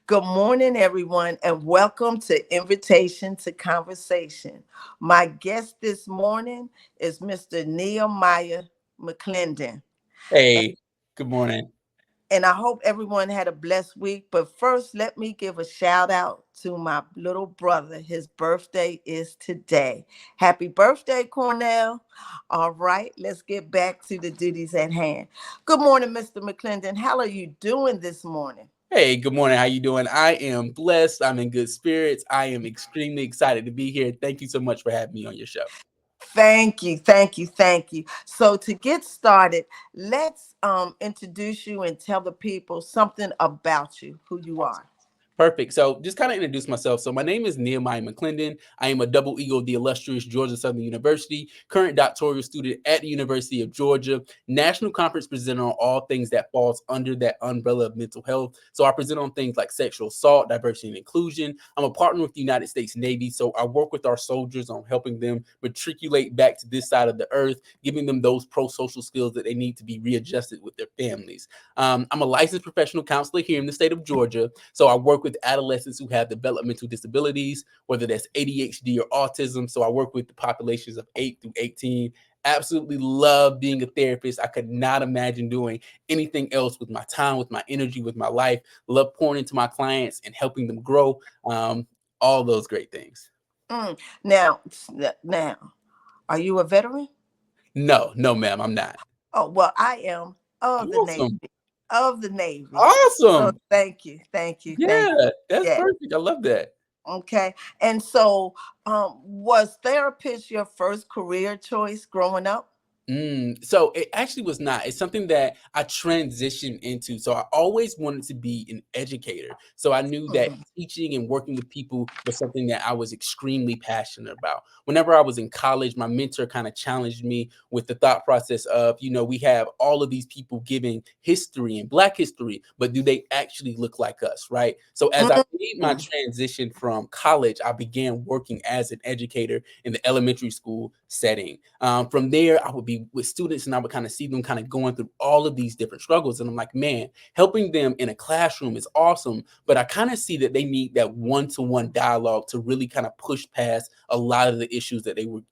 Good morning, everyone, and welcome to Invitation to Conversation. My guest this morning is Mr. Nehemiah McClendon. Hey, good morning. And I hope everyone had a blessed week. But first, let me give a shout out to my little brother. His birthday is today. Happy birthday, Cornell. All right, let's get back to the duties at hand. Good morning, Mr. McClendon. How are you doing this morning? Hey, good morning. How you doing? I am blessed. I'm in good spirits. I am extremely excited to be here. Thank you so much for having me on your show. Thank you, thank you, thank you. So to get started, let's introduce you and tell the people something about you, who you are. Perfect. So just kind of introduce myself. So my name is Nehemiah McClendon. I am a double eagle of the illustrious Georgia Southern University, current doctoral student at the University of Georgia, national conference presenter on all things that falls under that umbrella of mental health. So I present on things like sexual assault, diversity and inclusion. I'm a partner with the United States Navy. So I work with our soldiers on helping them matriculate back to this side of the earth, giving them those pro-social skills that they need to be readjusted with their families. I'm a licensed professional counselor here in the state of Georgia. So I work with adolescents who have developmental disabilities, whether that's ADHD or autism. So I work with the populations of 8 through 18. Absolutely love being a therapist. I could not imagine doing anything else with my time, with my energy, with my life. Love pouring into my clients and helping them grow. All those great things. Mm. Now, are you a veteran? No, no, ma'am, I'm not. Oh, well, I am of the Navy, Awesome. of the Navy. So Awesome. thank you, thank you, thank Yeah, you. that's Yeah, perfect. I love that. okay. And so, was therapist your first career choice growing up? So it actually was not. It's something that I transitioned into. So I always wanted to be an educator. So I knew that Mhm. teaching and working with people was something that I was extremely passionate about. Whenever I was in college, my mentor kind of challenged me with the thought process of, we have all of these people giving history and Black history, but do they actually look like us, right? So as I made my Mhm. transition from college, I began working as an educator in the elementary school setting. From there, I would be with students and I would kind of see them kind of going through all of these different struggles. And I'm like, man, helping them in a classroom is awesome. But I kind of see that they need that one-to-one dialogue to really kind of push past a lot of the issues that they were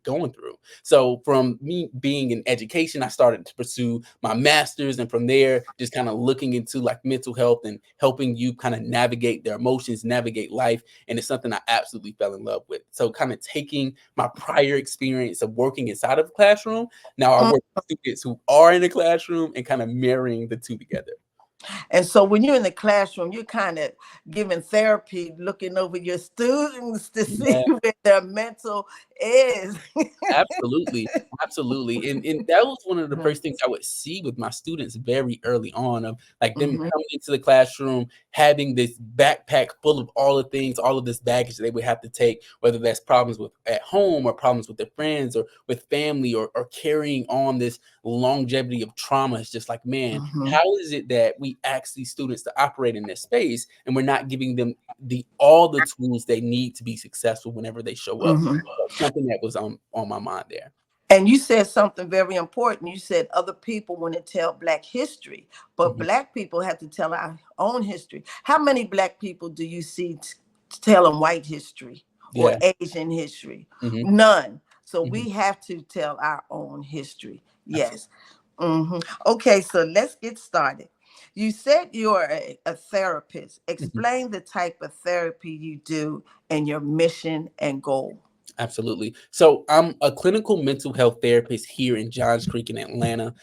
going through. So from me being in education, I started to pursue my master's, and from there, just kind of looking into like mental health and helping you kind of navigate their emotions, navigate life. And it's something I absolutely fell in love with. So kind of taking my prior experience of working inside of a classroom, now I work with students who are in the classroom and kind of marrying the two together. And so when you're in the classroom, you're kind of giving therapy, looking over your students to see Yeah. where their mental is. Absolutely, absolutely, and that was one of the Mhm, first things I would see with my students very early on, of like them mhm, coming into the classroom, having this backpack full of all the things, all of this baggage that they would have to take, whether that's problems with at home or problems with their friends or with family, or carrying on this longevity of trauma. It's just like, man, mhm, how is it that we ask these students to operate in this space and we're not giving them all the tools they need to be successful whenever they show up? mhm. Something that was on my mind there. And you said something very important. You said other people want to tell Black history, but Mhm. Black people have to tell our own history. How many Black people do you see telling white history or Yeah. Asian history? Mhm. None. So Mhm. we have to tell our own history. Absolutely. Yes. Okay, so let's get started. You said you're a therapist. Mhm. Explain the type of therapy you do and your mission and goal. Absolutely. So I'm a clinical mental health therapist here in Johns Creek in Atlanta.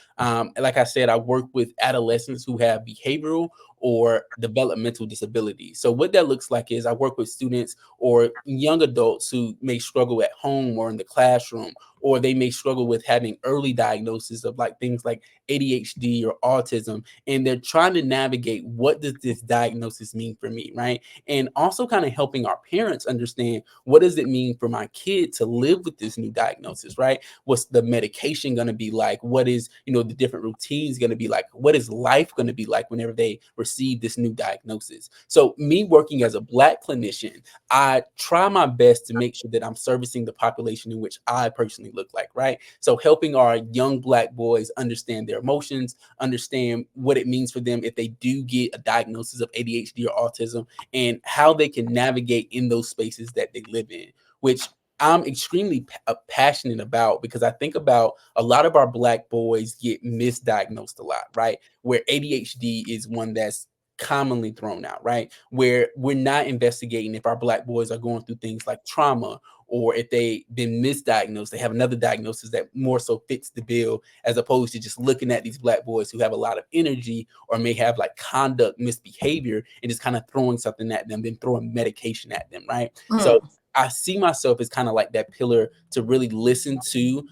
Like I said, I work with adolescents who have behavioral or developmental disabilities. So what that looks like is I work with students or young adults who may struggle at home or in the classroom, or they may struggle with having early diagnosis of like things like ADHD or autism, and they're trying to navigate, what does this diagnosis mean for me, right? And also kind of helping our parents understand, what does it mean for my kid to live with this new diagnosis, right? What's the medication going to be like? What is, the different routines going to be like? What is life going to be like whenever they receive this new diagnosis. So me working as a Black clinician, I try my best to make sure that I'm servicing the population in which I personally look like, right? So helping our young Black boys understand their emotions, understand what it means for them if they do get a diagnosis of ADHD or autism, and how they can navigate in those spaces that they live in, which I'm extremely passionate about, because I think about a lot of our Black boys get misdiagnosed a lot, right? Where ADHD is one that's commonly thrown out, right? Where we're not investigating if our Black boys are going through things like trauma, or if they've been misdiagnosed, they have another diagnosis that more so fits the bill, as opposed to just looking at these Black boys who have a lot of energy or may have like conduct misbehavior and just kind of throwing something at them, then throwing medication at them, right? So Mm. I see myself as kind of like that pillar to really listen to,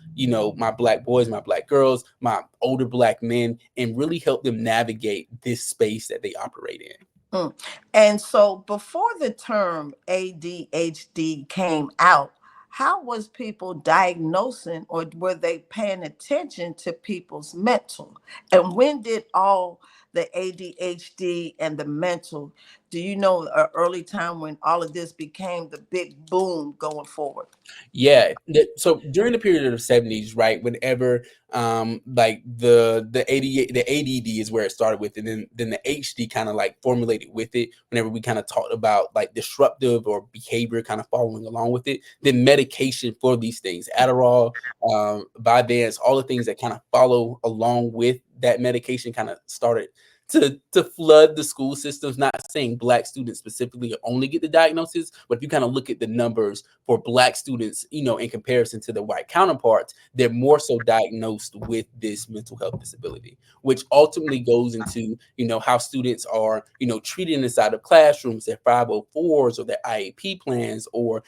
my Black boys, my Black girls, my older Black men, and really help them navigate this space that they operate in. Mm. And so before the term ADHD came out, how was people diagnosing, or were they paying attention to people's mental? And when did all the ADHD and the mental, do you know an early time when all of this became the big boom going forward? Yeah. So during the period of the 70s, right, whenever like the 88 the ADD is where it started with, and then the HD kind of like formulated with it, whenever we kind of talked about like disruptive or behavior kind of following along with it, then medication for these things, Adderall, Vyvanse, all the things that kind of follow along with that medication kind of started to flood the school systems. Not saying Black students specifically only get the diagnosis, but if you kind of look at the numbers for Black students, in comparison to the white counterparts, they're more so diagnosed with this mental health disability, which ultimately goes into, how students are, treated inside of classrooms, their 504s or their IAP plans, or,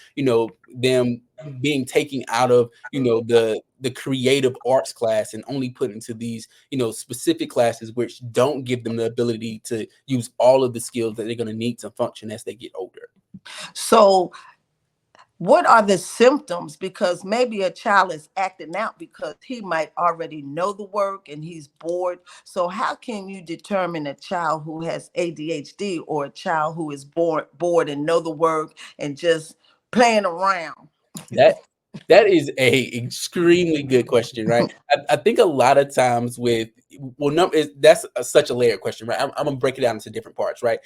them being taken out of, the creative arts class and only put into these, specific classes, which don't give them the ability to use all of the skills that they're going to need to function as they get older. So what are the symptoms? Because maybe a child is acting out because he might already know the work and he's bored. So how can you determine a child who has ADHD or a child who is bored and know the work and just playing around? That that is a extremely good question, right? I think a lot of times with well, no, that's such a layered question, right? I'm gonna break it down into different parts, right?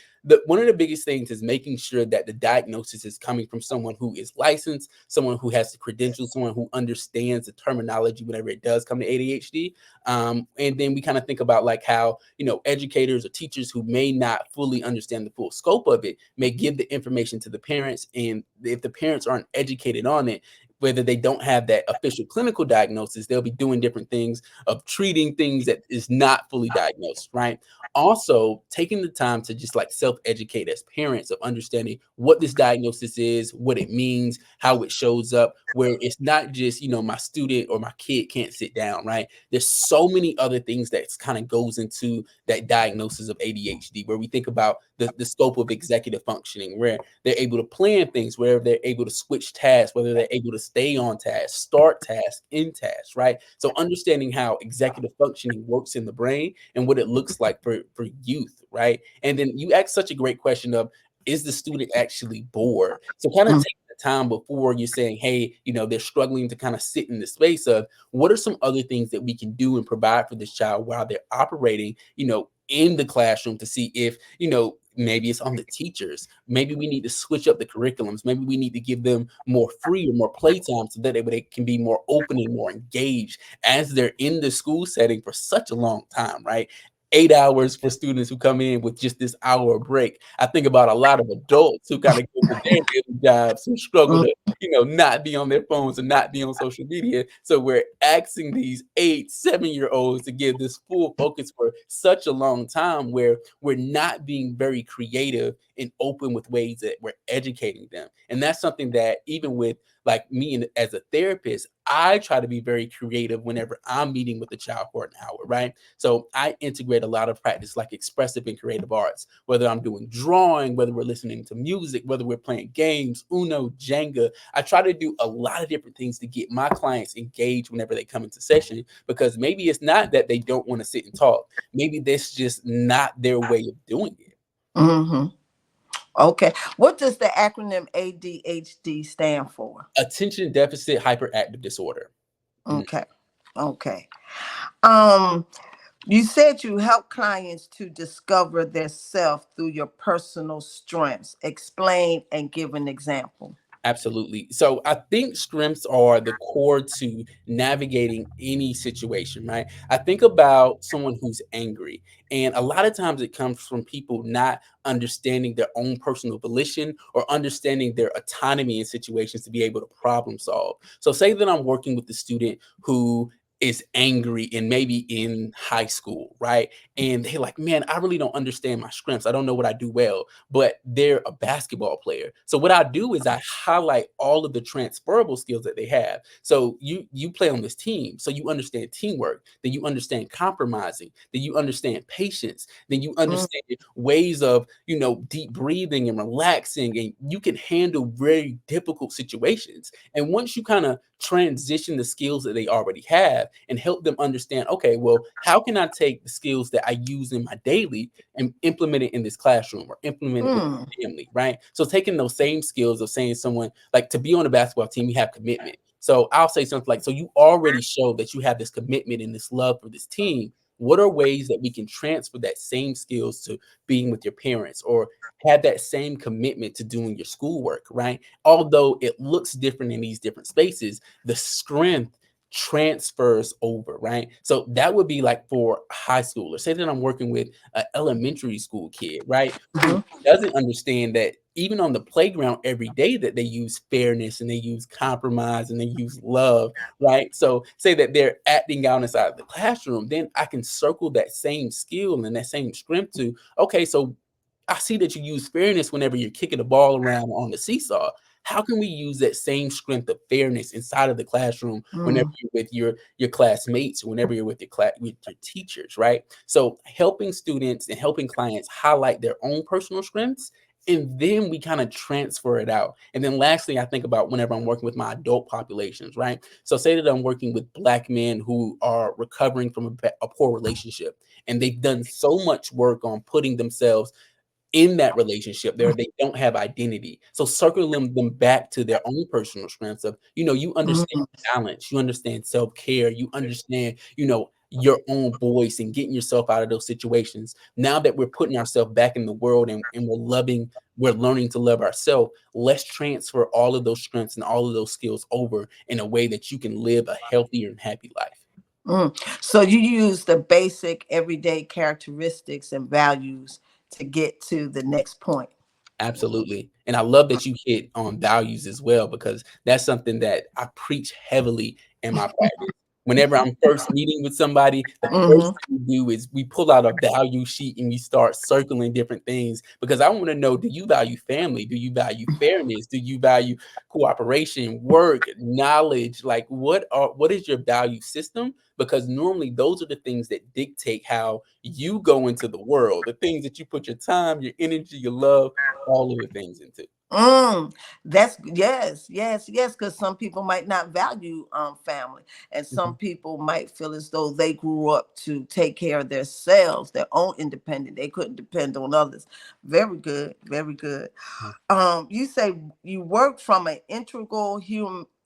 One of the biggest things is making sure that the diagnosis is coming from someone who is licensed, someone who has the credentials, someone who understands the terminology whenever it does come to ADHD. And then we kind of think about like how educators or teachers who may not fully understand the full scope of it may give the information to the parents, and if the parents aren't educated on it, whether they don't have that official clinical diagnosis, they'll be doing different things of treating things that is not fully diagnosed, right? Also, taking the time to just like self-educate as parents of understanding what this diagnosis is, what it means, how it shows up, where it's not just, my student or my kid can't sit down, right? There's so many other things that kind of goes into that diagnosis of ADHD, where we think about the scope of executive functioning, where they're able to plan things, where they're able to switch tasks, whether they're able to stay on task, start tasks, end tasks, right? So understanding how executive functioning works in the brain and what it looks like for youth, right? And then you ask such a great question of, is the student actually bored? So kind of Mm. take the time before you're saying, hey, they're struggling to kind of sit in the space of what are some other things that we can do and provide for this child while they're operating, in the classroom, to see if, maybe it's on the teachers. Maybe we need to switch up the curriculums. Maybe we need to give them more free or more playtime so that they can be more open and more engaged as they're in the school setting for such a long time, right? 8 hours for students who come in with just this hour break. I think about a lot of adults who kind of go to their daily jobs, who struggle Mm. to, not be on their phones and not be on social media. So we're asking these 8, 7-year olds to give this full focus for such a long time, where we're not being very creative and open with ways that we're educating them. And that's something that even with like me as a therapist, I try to be very creative whenever I'm meeting with a child for an hour, right? So I integrate a lot of practice like expressive and creative arts, whether I'm doing drawing, whether we're listening to music, whether we're playing games, Uno, Jenga. I try to do a lot of different things to get my clients engaged whenever they come into session, because maybe it's not that they don't want to sit and talk. Maybe that's just not their way of doing it. Mm-hmm. Okay. What does the acronym ADHD stand for? Attention deficit hyperactive disorder. Mm. Okay. Okay. Um, you said you help clients to discover their self through your personal strengths. Explain and give an example. Absolutely. So I think strengths are the core to navigating any situation, right? I think about someone who's angry, and a lot of times it comes from people not understanding their own personal volition or understanding their autonomy in situations to be able to problem solve. So, say that I'm working with a student who is angry and maybe in high school, right? And they're like, man, I really don't understand my strengths. I don't know what I do well, but they're a basketball player. So what I do is I highlight all of the transferable skills that they have. So you play on this team, so you understand teamwork, then you understand compromising, then you understand patience, then you Mm, understand ways of, deep breathing and relaxing, and you can handle very difficult situations. And once you kind of transition the skills that they already have and help them understand, okay, well, how can I take the skills that I use in my daily and implement it in this classroom or implement it with mm, family, right? So taking those same skills of saying someone like to be on a basketball team, you have commitment. So I'll say something like, so you already show that you have this commitment and this love for this team. What are ways that we can transfer that same skills to being with your parents, or have that same commitment to doing your schoolwork, right? Although it looks different in these different spaces, the strength transfers over, right? So that would be like for high schoolers. Say that I'm working with an elementary school kid, right? Who mhm, doesn't understand that even on the playground every day that they use fairness and they use compromise and they use love, right? So say that they're acting out inside of the classroom, then I can circle that same skill and that same strength to, okay, so I see that you use fairness whenever you're kicking the ball around on the seesaw. How can we use that same strength of fairness inside of the classroom whenever mm, you're with your classmates, whenever you're with with your teachers, right? So helping students and helping clients highlight their own personal strengths, and then we kind of transfer it out. And then lastly, I think about whenever I'm working with my adult populations, right? So say that I'm working with Black men who are recovering from a poor relationship, and they've done so much work on putting themselves in that relationship there, they don't have identity. So circling them back to their own personal strengths of, you understand mm. balance, you understand self-care, you understand, your own voice and getting yourself out of those situations. Now that we're putting ourselves back in the world, and we're learning to love ourselves, let's transfer all of those strengths and all of those skills over in a way that you can live a healthier and happy life. Mm. So you use the basic everyday characteristics and values to get to the next point. Absolutely. And I love that you hit on values as well, because that's something that I preach heavily in my practice. Whenever I'm first meeting with somebody, the first Hmm. thing we do is we pull out a value sheet and we start circling different things, because I want to know, do you value family? Do you value fairness? Do you value cooperation, work, knowledge? Like what is your value system? Because normally those are the things that dictate how you go into the world, the things that you put your time, your energy, your love, all of the things into. Mm, that's yes, yes, yes. Because some people might not value family, and some Mhm. people might feel as though they grew up to take care of themselves, their own independent. They couldn't depend on others. Very good, very good. Yeah. You say you work from an integral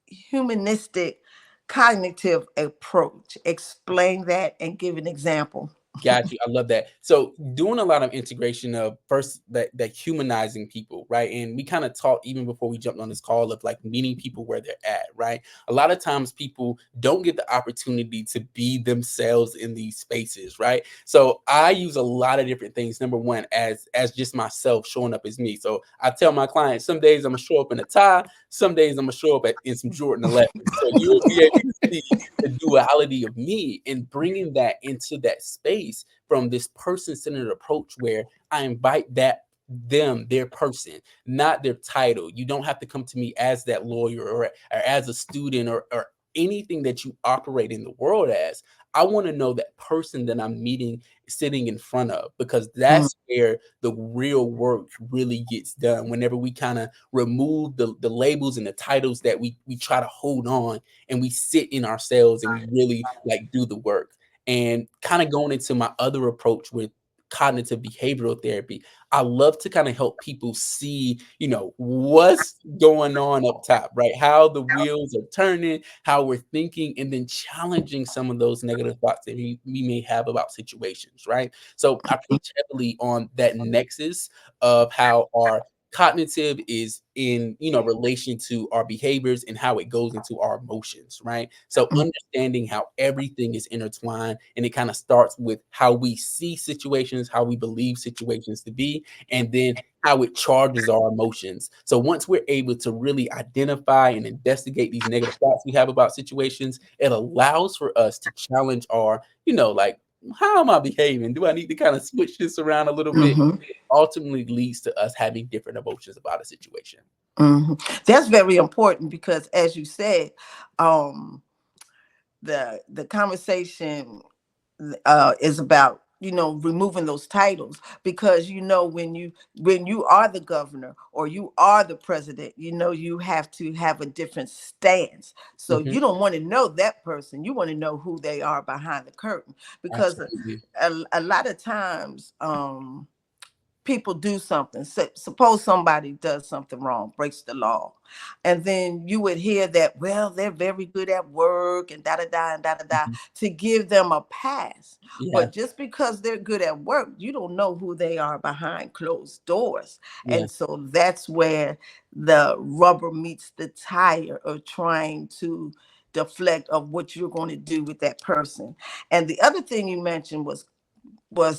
humanistic cognitive approach. Explain that and give an example. Got you. I love that. So doing a lot of integration of first that humanizing people, right? And we kind of talked even before we jumped on this call of like meeting people where they're at, right? A lot of times people don't get the opportunity to be themselves in these spaces, right? So I use a lot of different things. Number one, as just myself showing up as me. So I tell my clients some days I'm gonna show up in a tie, some days I'm gonna show up in some Jordan 11. So you'll be able to see the duality of me and bringing that into that space from this person-centered approach where I invite their person, not their title. You don't have to come to me as that lawyer or as a student or anything that you operate in the world as, I want to know that person that I'm meeting sitting in front of, because Mm, that's where the real work really gets done. Whenever we kind of remove the labels and the titles that we try to hold on, and we sit in ourselves and we really like do the work. And kind of going into my other approach with cognitive behavioral therapy, I love to kind of help people see, what's going on up top, right? How the wheels are turning, how we're thinking, and then challenging some of those negative thoughts that we may have about situations, right? So I preach heavily on that nexus of how our cognitive is in, relation to our behaviors and how it goes into our emotions, right? So mm, understanding how everything is intertwined, and it kind of starts with how we see situations, how we believe situations to be, and then how it charges our emotions. So once we're able to really identify and investigate these negative thoughts we have about situations, it allows for us to challenge our, like, how am I behaving? Do I need to kind of switch this around a little bit? mhm, Ultimately leads to us having different emotions about a situation. mhm. That's very important because, as you said, um, the conversation is about, removing those titles, because when you are the governor or you are the president, you have to have a different stance. So Mhm. you don't want to know that person, you want to know who they are behind the curtain, because Absolutely. a lot of times, people do something. Suppose somebody does something wrong, breaks the law, and then you would hear that, well, they're very good at work and da da da and da da da, Mhm. to give them a pass. Yeah. But just because they're good at work, you don't know who they are behind closed doors. Yeah. And so that's where the rubber meets the tire of trying to deflect of what you're going to do with that person. And the other thing you mentioned was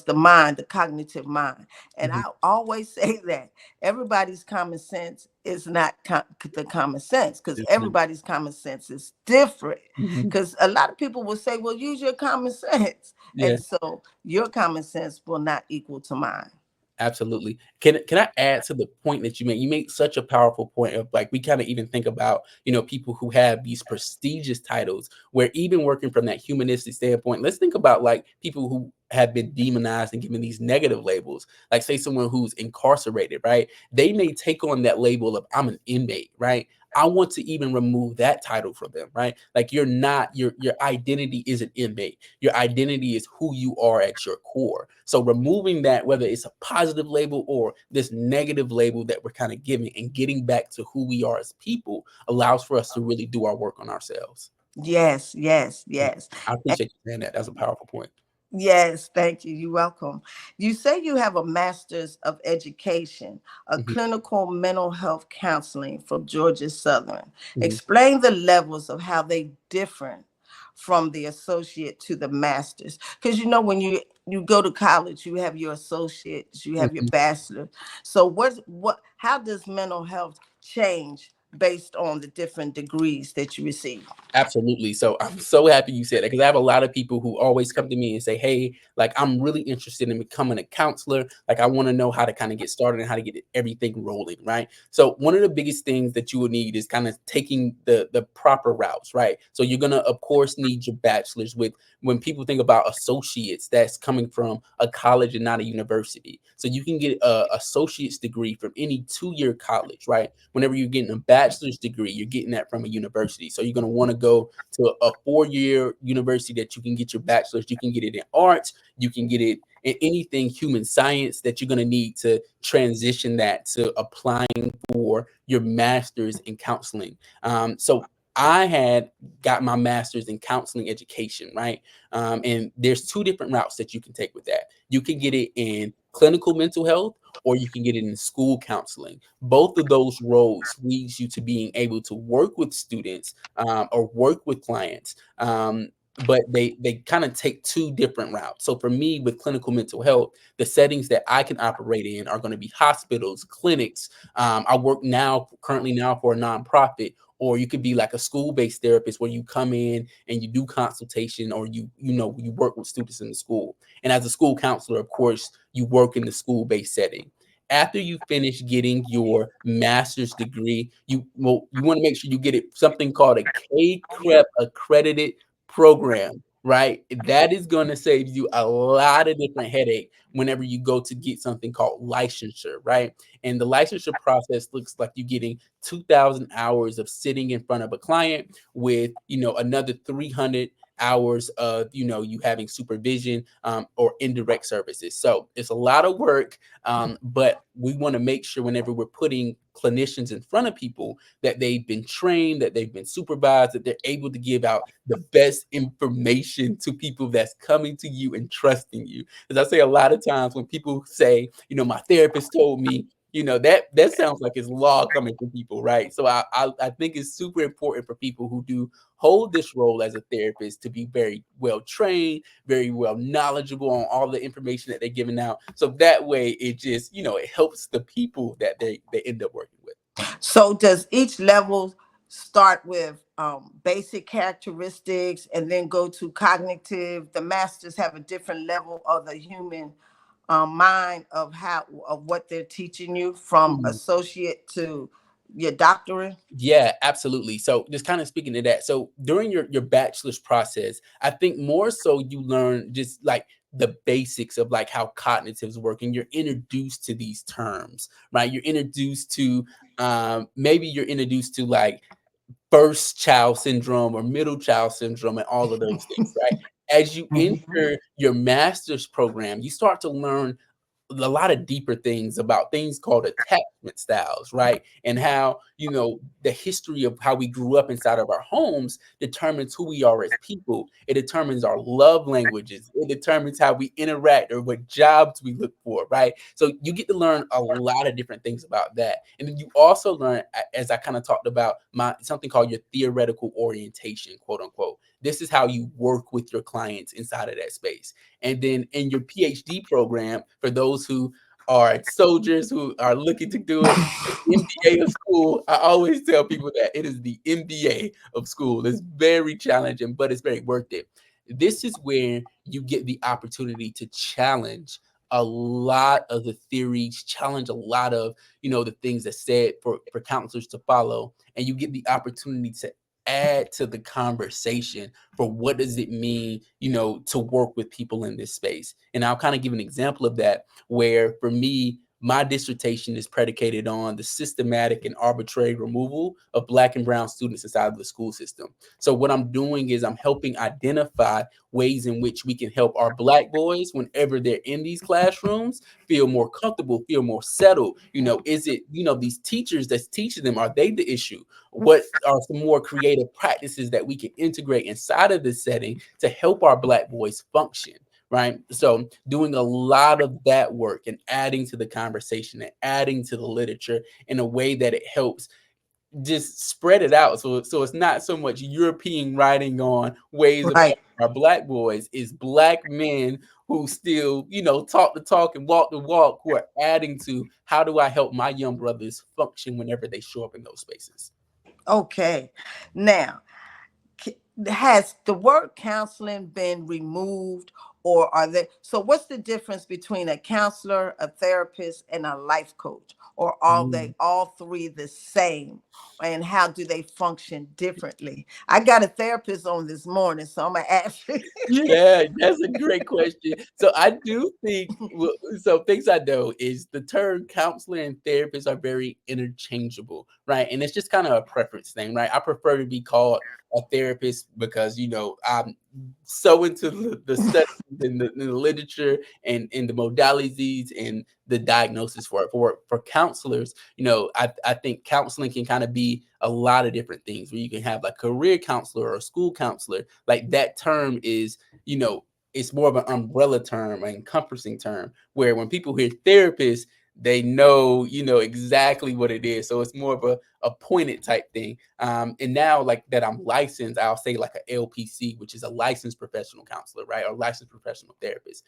the mind, the cognitive mind. And Mhm. I always say that everybody's common sense is not the common sense, because It's not. everybody's common sense is different. Mhm. Because a lot of people will say, well, use your common sense. Yeah. And so your common sense will not equal to mine. Absolutely. Can I add to the point that you made? You made such a powerful point of, like, we kind of even think about, people who have these prestigious titles, where even working from that humanistic standpoint, let's think about like people who have been demonized and given these negative labels. Like, say someone who's incarcerated, right? They may take on that label of, I'm an inmate, right? I want to even remove that title from them, right? Like, you're not, your identity is an inmate. Your identity is who you are at your core. So removing that, whether it's a positive label or this negative label that we're kind of giving, and getting back to who we are as people, allows for us to really do our work on ourselves. Yes, yes, Yeah. yes. I appreciate you saying that. That's a powerful point. Yes, thank you. You're welcome. You say you have a master's of education, a Mhm, clinical mental health counseling from Georgia Southern. mhm. Explain the levels of how they different from the associate to the master's. Because when you go to college, you have your associates, you have your Mhm. bachelor. So how does mental health change based on the different degrees that you receive? Absolutely. So I'm so happy you said that, because I have a lot of people who always come to me and say, "Hey, like, I'm really interested in becoming a counselor. Like, I want to know how to kind of get started and how to get everything rolling." Right. So one of the biggest things that you will need is kind of taking the proper routes. Right. So you're gonna, of course, need your bachelor's. With When people think about associates, that's coming from a college and not a university. So you can get a associate's degree from any 2-year college. Right. Whenever you're getting a bachelor's degree, you're getting that from a university. So you're going to want to go to a 4-year university that you can get your bachelor's. You can get it in arts. You can get it in anything human science that you're going to need to transition that to applying for your master's in counseling. So I had got my master's in counseling education, right? And there's two different routes that you can take with that. You can get it in clinical mental health, or you can get it in school counseling. Both of those roads leads you to being able to work with students, or work with clients. But they kind of take two different routes. So for me, with clinical mental health, the settings that I can operate in are going to be hospitals, clinics. I work now currently now for a nonprofit, or you could be like a school-based therapist where you come in and you do consultation, or you work with students in the school. And as a school counselor, of course, you work in the school-based setting. after you finish getting your master's degree, you want to make sure you get it something called a K-CREP accredited program, right? That is going to save you a lot of different headache whenever you go to get something called licensure, right? And the licensure process looks like you getting 2,000 hours of sitting in front of a client with, another 300 hours of, you having supervision or indirect services. So it's a lot of work, but we want to make sure whenever we're putting clinicians in front of people that they've been trained, that they've been supervised, that they're able to give out the best information to people that's coming to you and trusting you. As I say, a lot of times when people say, my therapist told me, that sounds like it's law coming from people, right? So I think it's super important for people who do hold this role as a therapist to be very well trained, very well knowledgeable on all the information that they're giving out. So that way it just, it helps the people that they end up working with. So does each level start with basic characteristics and then go to cognitive? The masters have a different level of the human mind of what they're teaching you from associate to your doctorate. Yeah, absolutely. So just kind of speaking to that. So during your bachelor's process, I think more so you learn just like the basics of like how cognitives work, and you're introduced to these terms, right? You're introduced to maybe you're introduced to like first child syndrome or middle child syndrome and all of those things, right? As you enter your master's program, you start to learn a lot of deeper things about things called attachment styles, right? And how, the history of how we grew up inside of our homes determines who we are as people. It determines our love languages. It determines how we interact or what jobs we look for, right? So you get to learn a lot of different things about that. And then you also learn, as I kind of talked about, something called your theoretical orientation, quote unquote. This is how you work with your clients inside of that space. And then in your PhD program, for those who are soldiers who are looking to do it, MBA of school, I always tell people that it is the MBA of school. It's very challenging, but it's very worth it. This is where you get the opportunity to challenge a lot of the theories, challenge a lot of, the things that said for counselors to follow, and you get the opportunity to add to the conversation for what does it mean, to work with people in this space. And I'll kind of give an example of that, where for me, my dissertation is predicated on the systematic and arbitrary removal of Black and brown students inside of the school system. So what I'm doing is I'm helping identify ways in which we can help our Black boys whenever they're in these classrooms feel more comfortable, feel more settled. Is it, these teachers that's teaching them, are they the issue? What are some more creative practices that we can integrate inside of this setting to help our Black boys function? Right. So doing a lot of that work and adding to the conversation and adding to the literature in a way that it helps just spread it out. So it's not so much European writing on ways of Right. helping our Black boys, is Black men who still, talk the talk and walk the walk, who are adding to how do I help my young brothers function whenever they show up in those spaces. Okay. Now, has the word counseling been removed, or are they? So what's the difference between a counselor, a therapist, and a life coach? Or are they all three the same? And how do they function differently? I got a therapist on this morning, so I'm gonna ask you. Yeah, that's a great question. So I do think, so things I know is the term counselor and therapist are very interchangeable, right? And it's just kind of a preference thing, right? I prefer to be called a therapist because, I'm so into the studies and the literature and the modalities and the diagnosis for it. For counselors, I think counseling can kind of be a lot of different things, where you can have like career counselor or a school counselor. Like that term is, it's more of an umbrella term, an encompassing term, where when people hear therapist, they know, exactly what it is. So it's more of a pointed type thing. And now, like that I'm licensed, I'll say like a LPC, which is a licensed professional counselor, right? Or licensed professional therapist.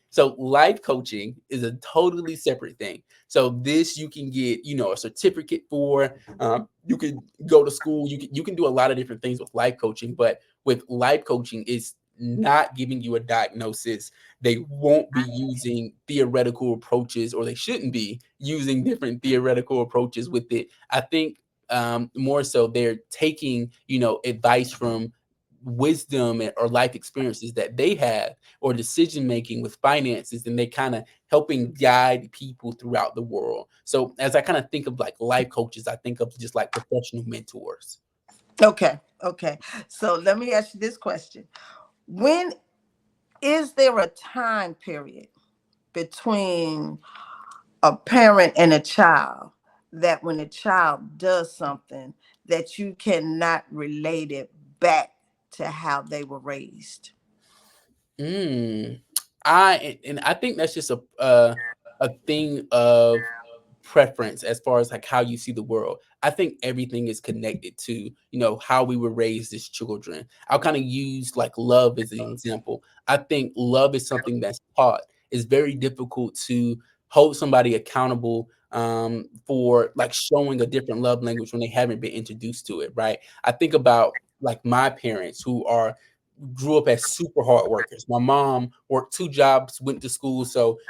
So life coaching is a totally separate thing. So this you can get, a certificate for. You can go to school. You can do a lot of different things with life coaching, but with life coaching is not giving you a diagnosis. They won't be using theoretical approaches, or they shouldn't be using different theoretical approaches with it. I think more so they're taking, advice from wisdom or life experiences that they have, or decision making with finances, and they kind of helping guide people throughout the world. So as I kind of think of like life coaches, I think of just like professional mentors. Okay. Okay. So let me ask you this question. When is there a time period between a parent and a child that when a child does something that you cannot relate it back to how they were raised? Mm. I think that's just a thing of preference as far as like how you see the world. I think everything is connected to, how we were raised as children. I'll kind of use like love as an example. I think love is something that's taught. It's very difficult to hold somebody accountable for like showing a different love language when they haven't been introduced to it, right? I think about like my parents who are grew up as super hard workers. My mom worked two jobs, went to school. So,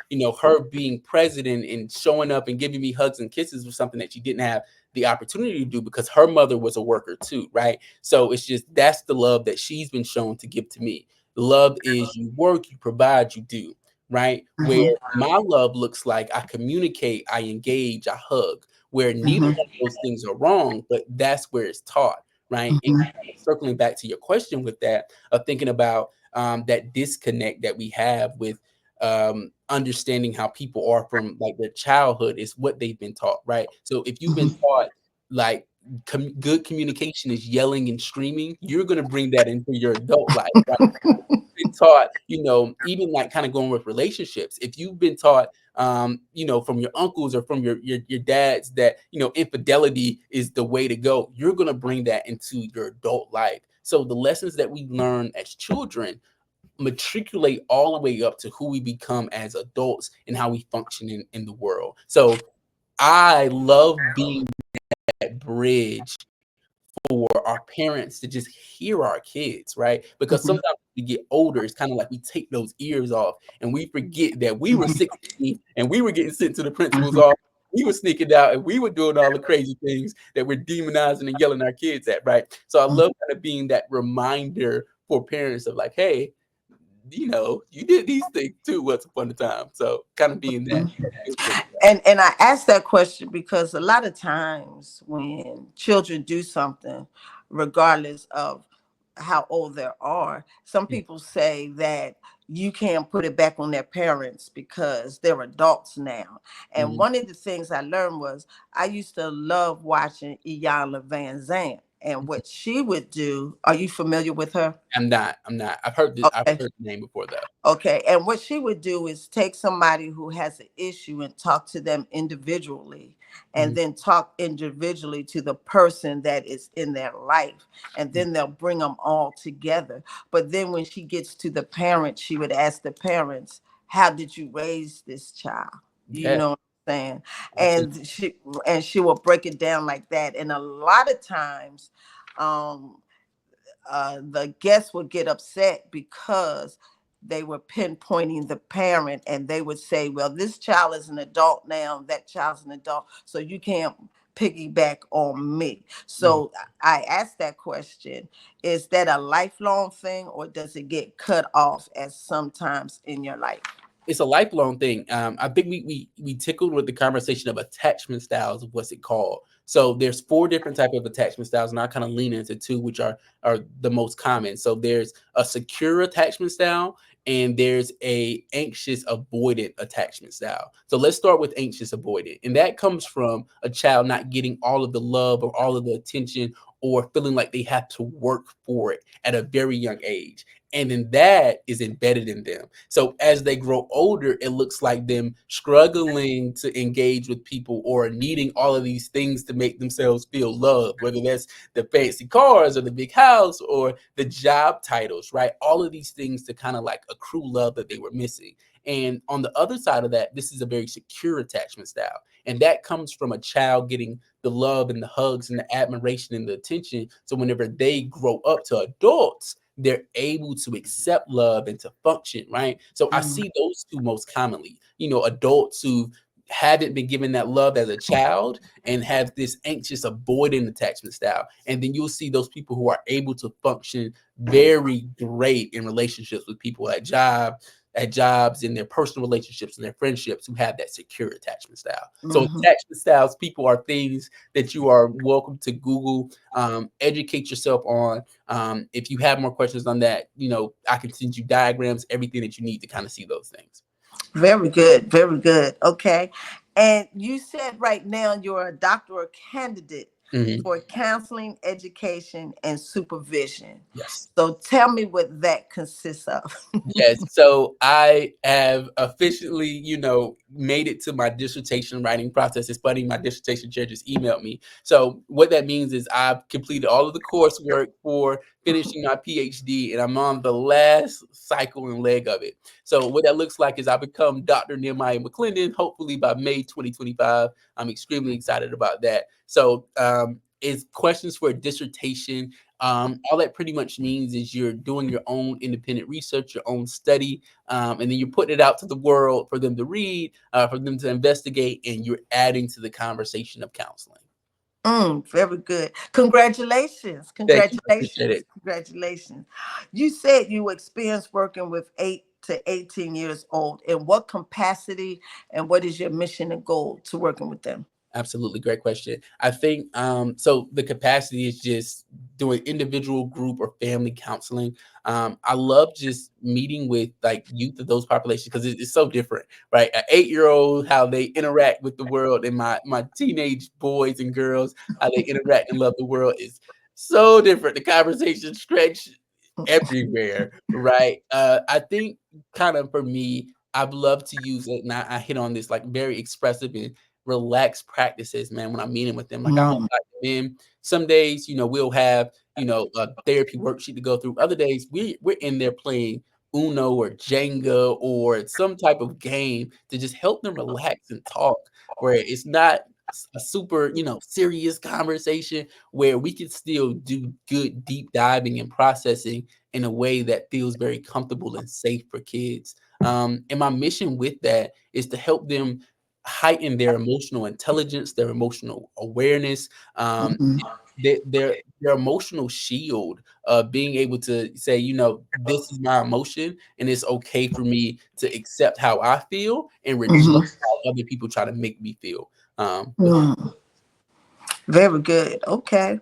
her being present and showing up and giving me hugs and kisses was something that she didn't have the opportunity to do because her mother was a worker too, right? So it's just that's the love that she's been shown to give to me. Love is you work, you provide, you do, right? Where Hmm. my love looks like I communicate, I engage, I hug, where neither Hmm. one of those things are wrong, but that's where it's taught, right? And Hmm. kind of circling back to your question with that, of thinking about that disconnect that we have with understanding how people are from like their childhood is what they've been taught, right? So if you've been taught like good communication is yelling and screaming, you're going to bring that into your adult life, right? Been taught, even like kind of going with relationships. If you've been taught, from your uncles or from your dads that infidelity is the way to go, you're gonna bring that into your adult life. So the lessons that we learn as children matriculate all the way up to who we become as adults and how we function in the world. So I love being that bridge for our parents to just hear our kids, right? Because Hmm. sometimes we get older, it's kind of like we take those ears off and we forget that we were 16 and we were getting sent to the principal's office. We were sneaking out and we were doing all the crazy things that we're demonizing and yelling our kids at, right? So I love kind of being that reminder for parents of like, hey, you did these things too once upon a time. So kind of being that good bridge. And I ask that question because a lot of times when children do something, regardless of how old they are, some people say that you can't put it back on their parents because they're adults now. And Mhm. one of the things I learned was I used to love watching Iyanla Van Zandt. And what she would do, are you familiar with her? I'm not. I've Okay. heard the name before though. Okay, and what she would do is take somebody who has an issue and talk to them individually, and Mhm. then talk individually to the person that is in their life, and then they'll bring them all together. But then when she gets to the parents, she would ask the parents, "How did you raise this child?" You Yeah, know what I'm saying? absolutely. And she will break it down like that. And a lot of times, um, the guests would get upset because they were pinpointing the parent and they would say, well, this child is an adult now, that child's an adult, so you can't piggyback on me. Mhm. So I asked that question, is that a lifelong thing or does it get cut off at sometimes in your life? It's a lifelong thing. I think we tickled with the conversation of attachment styles of what's it called. So there's four different type of attachment styles, and I kind of lean into two, which are the most common. So there's a secure attachment style, and there's a anxious avoidant attachment style. So let's start with anxious avoidant, and that comes from a child not getting all of the love or all of the attention, or feeling like they have to work for it at a very young age. And then that is embedded in them. So as they grow older, it looks like them struggling to engage with people or needing all of these things to make themselves feel loved, whether that's the fancy cars or the big house or the job titles, right? All of these things to kind of like accrue love that they were missing. And on the other side of that, this is a very secure attachment style. And that comes from a child getting the love and the hugs and the admiration and the attention. So whenever they grow up to adults, they're able to accept love and to function, right? So I Mm. see those two most commonly. Adults who haven't been given that love as a child and have this anxious avoidant attachment style. And then you'll see those people who are able to function very great in relationships with people at jobs, in their personal relationships and their friendships, who have that secure attachment style. So Mhm. attachment styles, people, are things that you are welcome to Google, educate yourself on. If you have more questions on that, I can send you diagrams, everything that you need to kind of see those things. Very good. Very good. Okay. And you said right now you're a doctoral candidate Mhm. for counseling, education, and supervision. Yes. So tell me what that consists of. Yes. So I have officially, made it to my dissertation writing process. It's funny, my dissertation chair just emailed me. So what that means is I've completed all of the coursework for finishing my PhD, and I'm on the last cycle and leg of it. So what that looks like is I become Dr. Nehemiah McClendon, hopefully by May 2025. I'm extremely excited about that. So it's questions for a dissertation. All that pretty much means is you're doing your own independent research, your own study, and then you're putting it out to the world for them to read, for them to investigate, and you're adding to the conversation of counseling. Very good. Congratulations. Thank you. I appreciate Congratulations. it. Congratulations. You said you experienced working with 8 to 18 years old. In what capacity and what is your mission and goal to working with them? Absolutely, great question. I think so. The capacity is just doing individual, group, or family counseling. I love just meeting with like youth of those populations because it's so different, right? An 8-year old, how they interact with the world, and my teenage boys and girls, how they interact and love the world is so different. The conversation stretch everywhere, right? I think kind of for me, I've loved to use it, and I hit on this like very expressive and relaxed practices, man, when I'm meeting with them. Like, I don't Mm, like them. Some days, we'll have, a therapy worksheet to go through. Other days, we're in there playing Uno or Jenga or some type of game to just help them relax and talk, where it's not a super, serious conversation, where we can still do good deep diving and processing in a way that feels very comfortable and safe for kids. And my mission with that is to help them heighten their emotional intelligence, their emotional awareness, mm, their emotional shield, being able to say, this is my emotion, and it's okay for me to accept how I feel and reject mhm, how other people try to make me feel. With mm. Very good. Okay.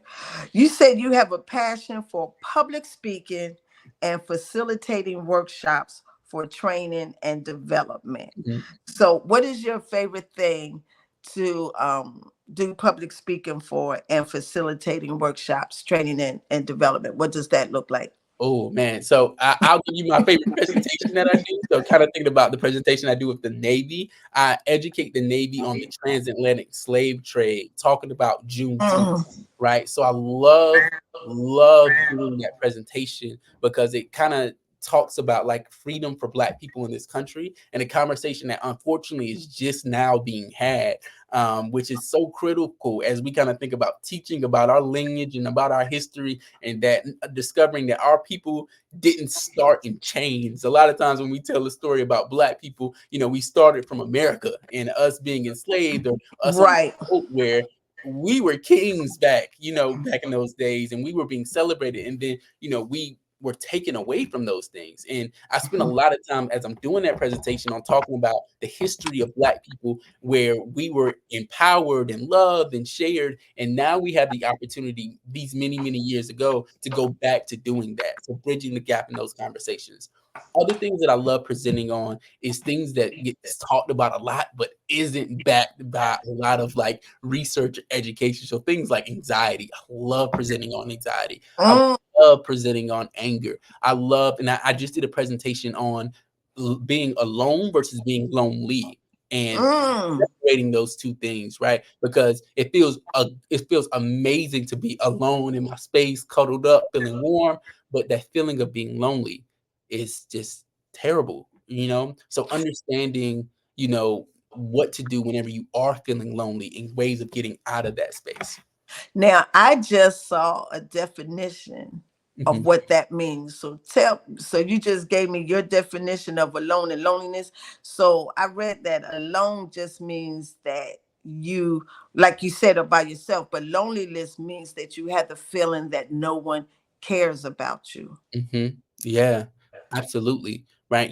You said you have a passion for public speaking and facilitating workshops for training and development. Mhm. So, what is your favorite thing to do public speaking for and facilitating workshops, training, and development? What does that look like? Oh man, so I'll give you my favorite presentation that I do. So, kind of thinking about the presentation I do with the Navy, I educate the Navy on the transatlantic slave trade, talking about Juneteenth, Mm, right? So I love doing that presentation because it kind of talks about like freedom for Black people in this country, and a conversation that unfortunately is just now being had, which is so critical as we kind of think about teaching about our lineage and about our history, and that discovering that our people didn't start in chains. A lot of times when we tell a story about Black people, we started from America and us being enslaved, or us on right. a boat where we were kings back, back in those days, and we were being celebrated. And then, we were taken away from those things. And I spent a lot of time as I'm doing that presentation on talking about the history of Black people, where we were empowered and loved and shared. And now we have the opportunity these many, many years ago to go back to doing that. So bridging the gap in those conversations. Other things that I love presenting on is things that gets talked about a lot, but isn't backed by a lot of like research or education. So things like anxiety. I love presenting on anxiety. I Mm, love presenting on anger. And I just did a presentation on being alone versus being lonely, and mm, separating those two things, right? Because it feels amazing to be alone in my space, cuddled up, feeling warm, but that feeling of being lonely is just terrible, So understanding, what to do whenever you are feeling lonely, and ways of getting out of that space. Now, I just saw a definition. of Mhm. what that means. So you just gave me your definition of alone and loneliness. So I read that alone just means that you, like you said, are by yourself, but loneliness means that you have the feeling that no one cares about you. Mhm. Yeah, absolutely. Right,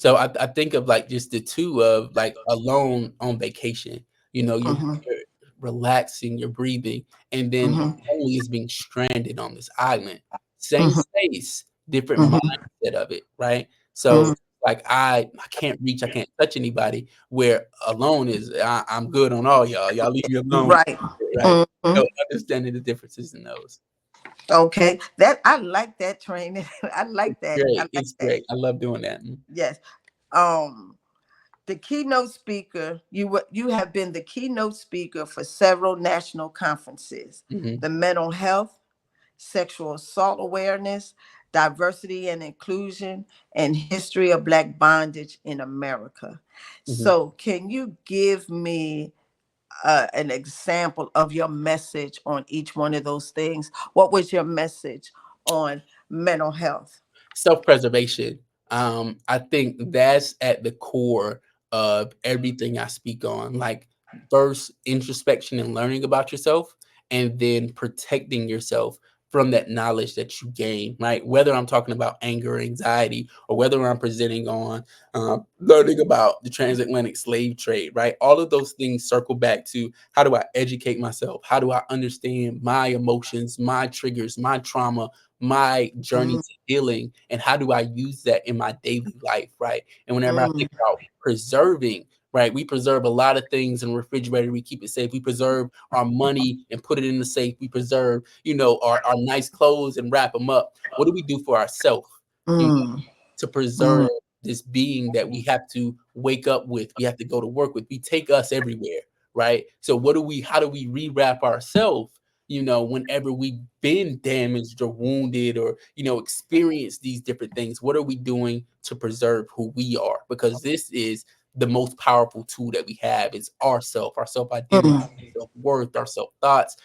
I think of, like, just the 2 of, like, alone on vacation. Hmm. You're relaxing, you're breathing, and then Hmm. lonely is being stranded on this island. Same Hmm. space, different Hmm. mindset of it, right? So, Hmm. like, I can't reach, I can't touch anybody, where alone is, I'm good on all y'all. Y'all leave me alone, Right. right? Hmm. So, understanding the differences in those. Okay. That I like that training. I like that. I like It's that. great. I love doing that. Yes. Um, the keynote speaker, you have been the keynote speaker for several national conferences: Mhm, the mental health, sexual assault awareness, diversity and inclusion, and history of black bondage in America. mhm. So can you give me an example of your message on each one of those things? What was your message on mental health? Self-preservation. I think that's at the core of everything I speak on. Like, first, introspection and learning about yourself, and then protecting yourself from that knowledge that you gain, right? Whether I'm talking about anger, anxiety, or whether I'm presenting on learning about the transatlantic slave trade, right? All of those things circle back to, how do I educate myself? How do I understand my emotions, my triggers, my trauma, my journey Mm, to healing, and how do I use that in my daily life, right? And whenever I mm, think about preserving, right, we preserve a lot of things in the refrigerator. We keep it safe. We preserve our money and put it in the safe. We preserve, our nice clothes and wrap them up. What do we do for ourselves? You know, mm, to preserve mm, this being that we have to wake up with, we have to go to work with. We take us everywhere, right? So how do we rewrap ourselves, whenever we've been damaged or wounded or, experienced these different things? What are we doing to preserve who we are? Because this is the most powerful tool that we have, is ourself, our self-identity, mm, self-worth, our self-thoughts.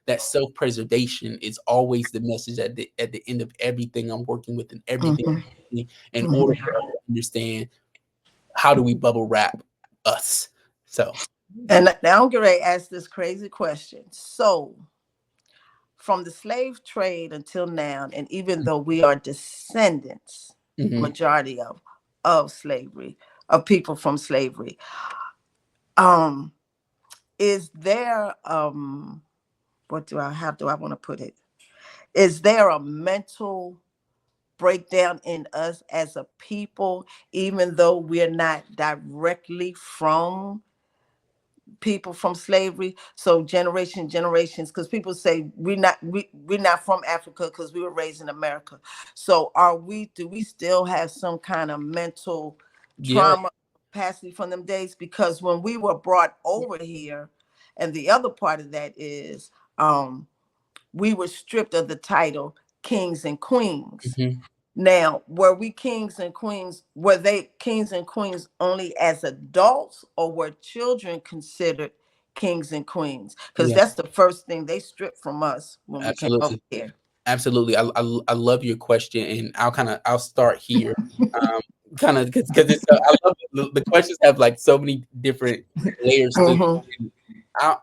That self-preservation is always the message at the end of everything I'm working with and everything mhm, in order mhm. for us to understand, how do we bubble wrap us. So And now I'm going to ask this crazy question. So, from the slave trade until now, and even though we are descendants, mhm. majority of slavery, of people from slavery, um, is there how do I want to put it? Is there a mental breakdown in us as a people, even though we're not directly from people from slavery? So generations, because people say we're not from Africa because we were raised in America. So do we still have some kind of mental Yeah. trauma capacity from them days? Because when we were brought over here, and the other part of that is, we were stripped of the title kings and queens. Mhm. Now, were we kings and queens? Were they kings and queens only as adults, or were children considered kings and queens? Because Yeah, that's the first thing they stripped from us when we came over absolutely. here. Absolutely. I love your question, and I'll start here. Um, Kinda, because it's so, I love the questions have, like, so many different layers to Hmm. them.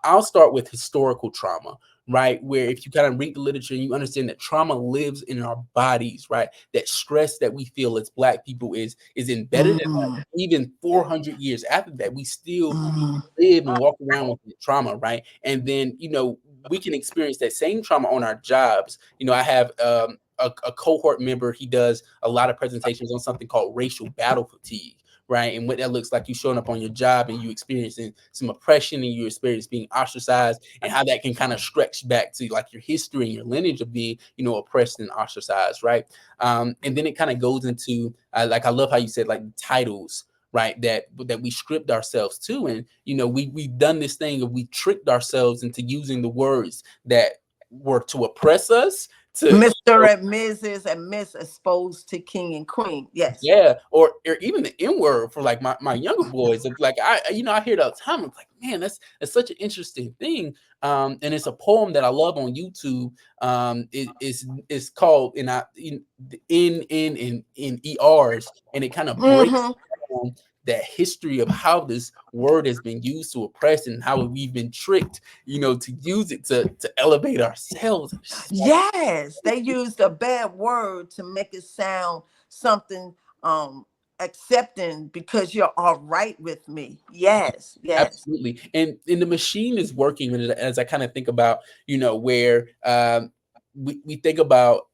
I'll start with historical trauma, right? Where if you kind of read the literature and you understand that trauma lives in our bodies, right? That stress that we feel as Black people is embedded in us. Hmm. Even 400 years after that, we still Hmm. live and walk around with the trauma, right? And then, we can experience that same trauma on our jobs. I have a cohort member. He does a lot of presentations on something called racial battle fatigue, right? And what that looks like: you showing up on your job and you experiencing some oppression, and you experience being ostracized, and how that can kind of stretch back to, like, your history and your lineage of being, oppressed and ostracized, right? And then it kind of goes into, like, I love how you said, like, titles, right, that we stripped ourselves to. And we've done this thing of, we tricked ourselves into using the words that were to oppress us, to Mr. and Mrs. and Miss exposed to king and queen. Yes. yeah, or even the N word for like my younger boys. It's like I hear it all the time. I'm like, man, that's such an interesting thing. And it's a poem that I love on YouTube. It's called in ERs, and it kind of breaks Mm-hmm. down that history of how this word has been used to oppress and how we've been tricked, to use it to elevate ourselves. It's just like, Yes, they used a bad word to make it sound something um accepting because you're all right with me. Yes, yes. absolutely. And the machine is working as I kind of think about, where we think about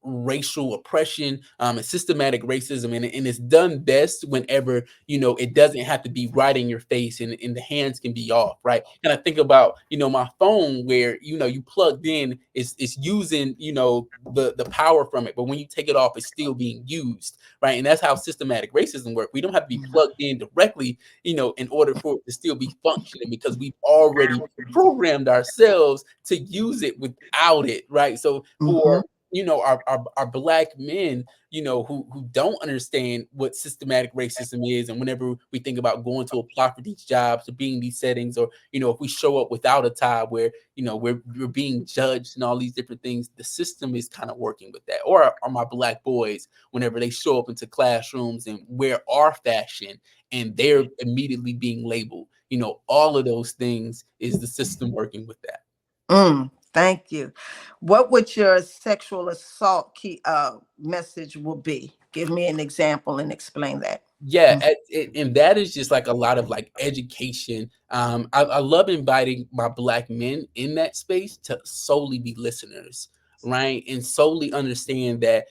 racial oppression and systematic racism, and it's done best whenever it doesn't have to be right in your face, and the hands can be off, right? And I think about my phone where you plugged in, it's using the power from it, but when you take it off, it's still being used, right? And that's how systematic racism works. We don't have to be plugged in directly, in order for it to still be functioning, because we've already programmed ourselves to use it without it, right? So for Mm-hmm. our black men, who don't understand what systematic racism is, and whenever we think about going to apply for these jobs or being in these settings, or if we show up without a tie, where we're being judged and all these different things, the system is kind of working with that. Or my black boys, whenever they show up into classrooms and wear our fashion, and they're immediately being labeled. All of those things is the system working with that. Thank you. What would your sexual assault key message will be? Give me an example and explain that. Yeah, and that is just like a lot of like education. I love inviting my black men in that space to solely be listeners, right? And solely understand that,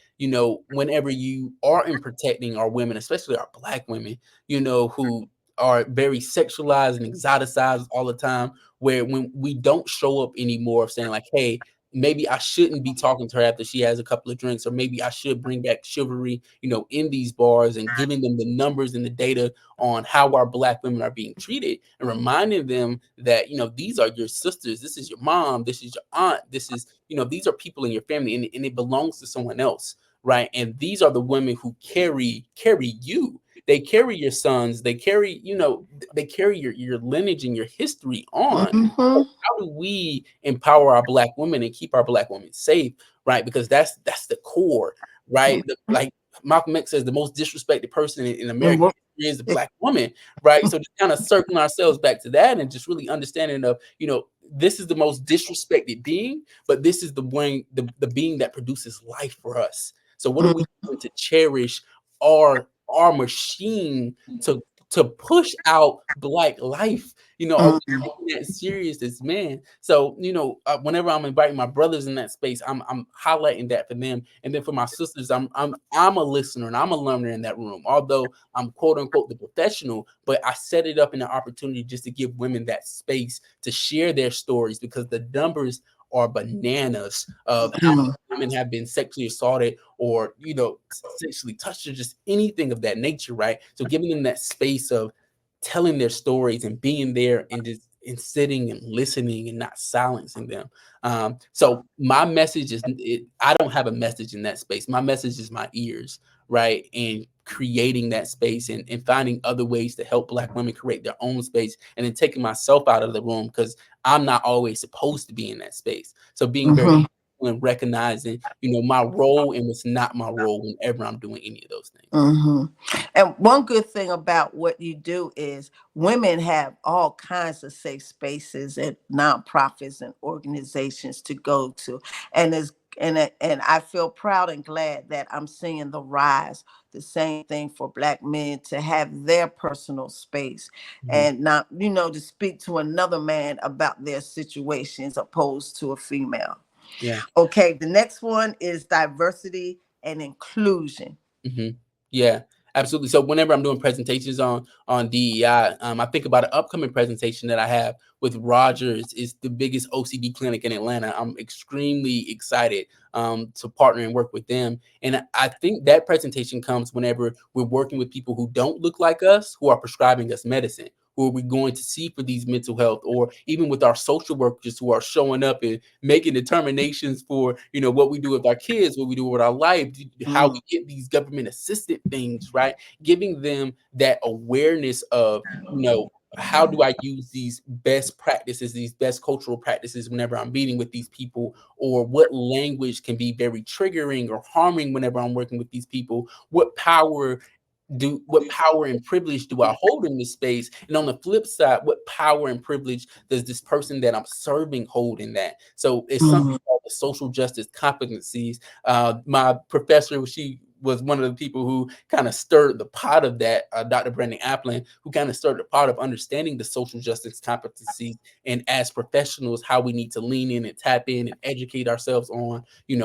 whenever you are in protecting our women, especially our black women, who are very sexualized and exoticized all the time, where when we don't show up anymore of saying like, hey, maybe I shouldn't be talking to her after she has a couple of drinks, or maybe I should bring back chivalry, in these bars, and giving them the numbers and the data on how our black women are being treated, and reminding them that, these are your sisters, this is your mom, this is your aunt, this is, these are people in your family, and it belongs to someone else, right? And these are the women who carry you. They carry your sons, they carry, they carry your lineage and your history on. Mm-hmm. How do we empower our black women and keep our black women safe, right? Because that's the core, right? Like Malcolm X says, the most disrespected person in American history is the black woman, right? So just kind of circling ourselves back to that, and just really understanding of, this is the most disrespected being, but this is the being that produces life for us. So what are we doing to cherish our machine to push out black life? Are we Mm-hmm. taking that serious as men? So whenever I'm inviting my brothers in that space, I'm highlighting that for them, and then for my sisters, I'm a listener and I'm a learner in that room. Although I'm quote unquote the professional, but I set it up in an opportunity just to give women that space to share their stories, because the numbers are bananas of how many women have been sexually assaulted, or sexually touched, or just anything of that nature, right? So giving them that space of telling their stories and being there, and just and sitting and listening and not silencing them. So my message I don't have a message in that space. My message is my ears, right? And creating that space, and finding other ways to help black women create their own space, and then taking myself out of the room, because I'm not always supposed to be in that space. So being very Mm-hmm. and recognizing, my role and what's not my role whenever I'm doing any of those things. Hmm. And one good thing about what you do is women have all kinds of safe spaces and nonprofits and organizations to go to, and and I feel proud and glad that I'm seeing the rise. The same thing for black men to have their personal space Mhm. and not, to speak to another man about their situations opposed to a female. Yeah. Okay, the next one is diversity and inclusion. Mhm. Yeah, absolutely. So whenever I'm doing presentations on DEI, I think about an upcoming presentation that I have with Rogers. Is the biggest OCD clinic in Atlanta. I'm extremely excited to partner and work with them. And I think that presentation comes whenever we're working with people who don't look like us, who are prescribing us medicine, who are we going to see for these mental health, or even with our social workers who are showing up and making determinations for, what we do with our kids, what we do with our life, how Mm, we get these government assisted things, right? Giving them that awareness of, how do I use these best practices, these best cultural practices whenever I'm meeting with these people, or what language can be very triggering or harming whenever I'm working with these people? What power and privilege do I hold in this space? And on the flip side, what power and privilege does this person that I'm serving hold in that? So it's something mm, called the social justice competencies. My professor, she was one of the people who kind of stirred the pot of that, Dr. Brandon Applin, who kind of stirred the pot of understanding the social justice competencies, and as professionals, how we need to lean in and tap in and educate ourselves on,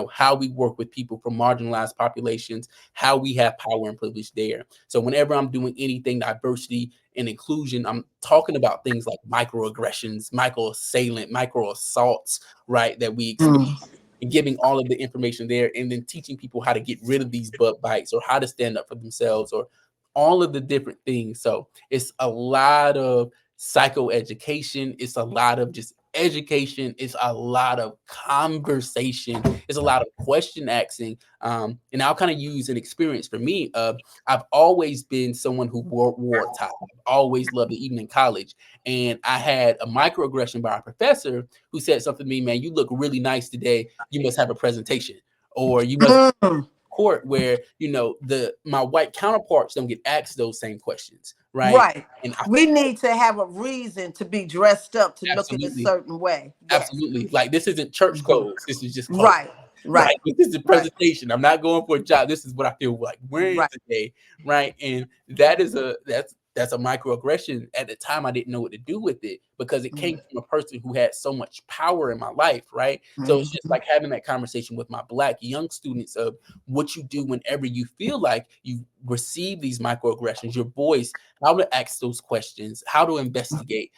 how we work with people from marginalized populations, how we have power and privilege there. So whenever I'm doing anything diversity and inclusion, I'm talking about things like microaggressions, micro assailant, micro assaults, right? That we experience, mm, and giving all of the information there, and then teaching people how to get rid of these butt bites, or how to stand up for themselves, or all of the different things. So it's a lot of psychoeducation. It's a lot of just education. It's a lot of conversation. It's a lot of question asking. And I'll kind of use an experience for me. I've always been someone who wore a tie. I've always loved it, even in college. And I had a microaggression by a professor who said something to me, man, you look really nice today. You must have a presentation, or you must mm. court where, the my white counterparts don't get asked those same questions, right? Right. And I We need to have a reason to be dressed up to look in a absolutely, certain way. Yes. absolutely, like, this isn't church Mhm. clothes. This is just clothes. Right. Right. Right. This is a Right. presentation. I'm not going for a job. This is what I feel like wearing Right. today. Right. And that's a microaggression. At the time, I didn't know what to do with it, because it came from a person who had so much power in my life. Right. So it's just Mm-hmm. like having that conversation with my Black young students of what you do whenever you feel like you receive these microaggressions, your voice, how to ask those questions, how to investigate.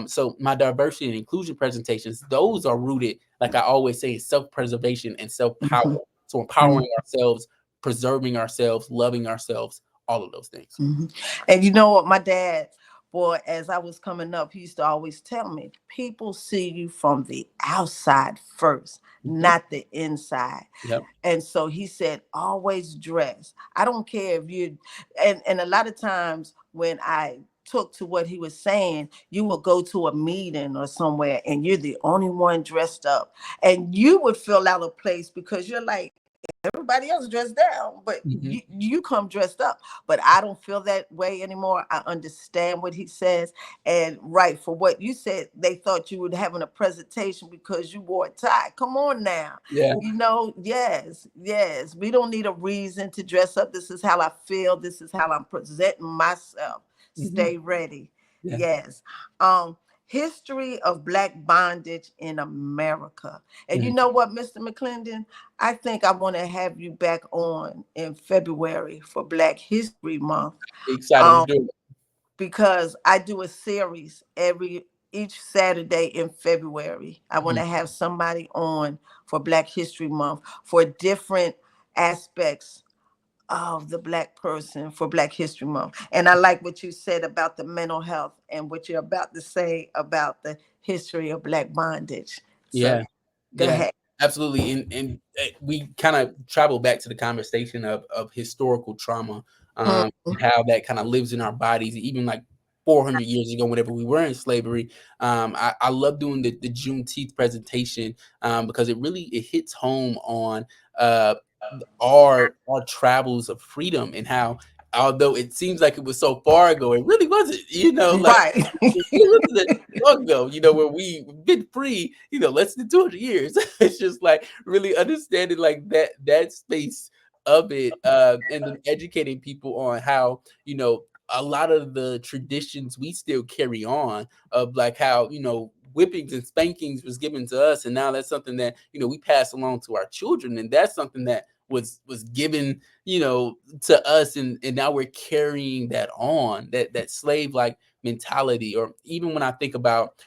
So my diversity and inclusion presentations, those are rooted, like I always say, in self-preservation and self-power. Mm-hmm. So empowering ourselves, preserving ourselves, loving ourselves, all of those things. Hmm. And you know what, my dad, boy, as I was coming up, he used to always tell me, people see you from the outside first, Mhm. not the inside. Yep. And so he said, always dress. I don't care if you, and a lot of times when I took to what he was saying, you will go to a meeting or somewhere and you're the only one dressed up. And you would feel out of place because you're like, everybody else dressed down, but Mhm. you come dressed up. But I don't feel that way anymore. I understand what he says. And right, for what you said, they thought you were having a presentation because you wore a tie. Come on now. Yeah. Yes, yes. We don't need a reason to dress up. This is how I feel. This is how I'm presenting myself. Mhm. Stay ready. Yeah. Yes. Um, History of Black bondage in America. And you Mhm. know what, Mr. McClendon? I think I want to have you back on in February for Black History Month, Excited to um, do it. because I do a series every each Saturday in February. I want Mhm. to have somebody on for Black History Month for different aspects of the Black person for Black History Month. And I like what you said about the mental health and what you're about to say about the history of Black bondage. So Yeah. go Yeah, ahead. absolutely. And we kind of travel back to the conversation of historical trauma, Mhm. and how that kind of lives in our bodies, even like 400 years ago, whenever we were in slavery. I love doing the Juneteenth presentation, because it hits home on uh, our travels of freedom, and how, although it seems like it was so far ago, it really wasn't. Like, Right. it really wasn't that long ago, where we've been free, less than 200 years. It's just like really understanding like that space of it, and then educating people on how, a lot of the traditions we still carry on, of like how, whippings and spankings was given to us, and now that's something that, we pass along to our children, and that's something that was given, to us, and now we're carrying that on, that slave like mentality. Or even when I think about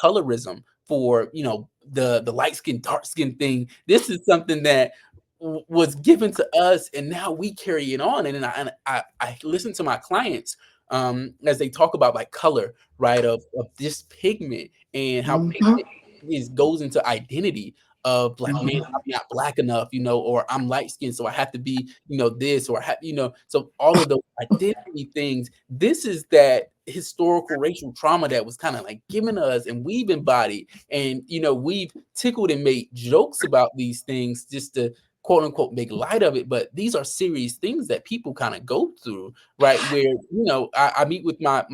colorism, for, the light skin dark skin thing, this is something that was given to us, and now we carry it on. And then I listen to my clients as they talk about like color, right? Of this pigment and how Mhm. pigment goes into identity of like, man, Mhm. I'm not black enough, or I'm light skinned, so I have to be, this, or I have, so all of those identity things. This is that historical racial trauma that was kind of like given us, and we've embodied, and we've tickled and made jokes about these things just to quote unquote make light of it. But these are serious things that people kind of go through, right? Where I meet with my